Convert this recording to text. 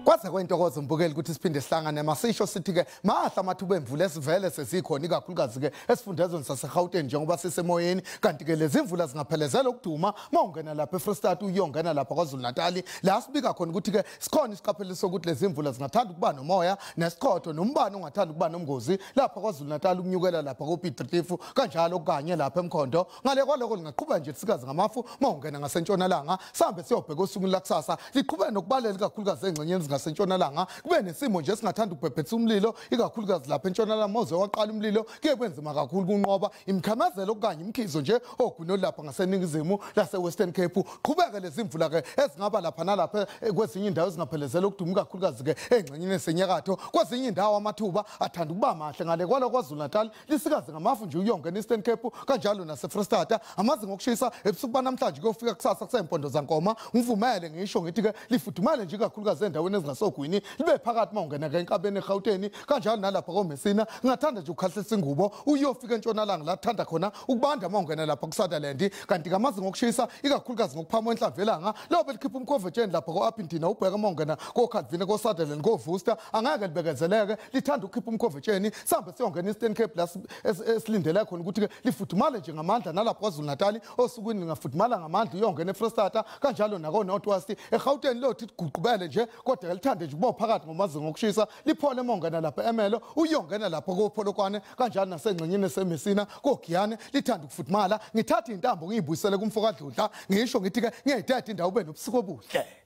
Kwaze kwentokozo mbukeli ukuthi siphinde sihlangane masisho sithi ke mahla amathuba emvula esivele sesikhona ikakhulukazi ke esifundezweni saseGauteng njengoba sisemoyeni kanti ke lezi imvula zingaphelezela ukuduma mawungena lapha eFreystata uyongena lapha kwaZulu Natal la sibika khona ukuthi ke sikhona isiqapheliso ukuthi lezi imvula zingathanda ukuba nomoya nesiqhotho nombani ongathanda ukuba nomngozi lapha kwaZulu Natal ukunyukela lapha kuPitritifu kanjalo kanye lapha eMkhondo ngale kwaloko lingaqhubeka nje sikazi ngamafu mawungena ngasentshonalanga sambe siyobheka usuku lakusasa liqhubeka nokubalela kakhulukazi engcenyeni ngasentshonalanga kube nesimo nje singathanda ukubhebhetha umlilo ikakhulukazi lapha entshonalanga moze waqala umlilo kuye kwenzima kakhulu kunqoba imkhamazelo okanye imkhizo nje ogunyo lapha ngaseningizimu lase Western Cape qhubeka lezi imvula ke ezingaba lapha nalapha kwezinye indawo ezingaphelezela ukuduma kakhulukazi ke engcenyeni esenyakatho kwezinye indawo amathuba athanda ukuba mahle ngale kwalo kwaZulu Natal lisikaze ngamafu nje uyongena eStern Cape kanjalo naseFreystata amazinga okushisa ebusuku banamhlanje kuyofika kusasa kusempondo zankoma ngivumele ngisho ngithi ke lifudumale nje kakhulukazi endaweni ezingasogwini libe phakathi mawungena ke enkabeni eGauteng kanjalo nalapha koMessina ngathanda nje ukukhahlisa ingubo uyofika entshonalanga la thanda khona ukubanda mawungena lapha kuSutherland kanti ngamazinga okushisa ikakhulukazi ngokuphama enhlamvelanga lobe likhipha umkhovetsheni lapha koApintina ubheka mawungena koKhalvina koSutherland koVuster angeke libekezeleke lithanda ukukhipha umkhovetsheni sambe siyongena eStern Cape la esilindele khona ukuthi ke lifudumale nje ngamandla nalapha kwaZulu Natal osukwini lingafudumala ngamandla uyongena eFreystata kanjalo nako North West eGauteng lothi guqubele nje kodwa lithande nje kuba phakathi ngomazinga okushisa liphole mongena lapha eMelo uyongena lapha koPolokwane kanjalo nasengcenyeni eseMessina koGiyane lithanda ukufudumala ngithatha intambo ngiyibuyisele kumfokadludla ngisho ngithi ke ngiyayithatha indawo ube nobusuku obuhle.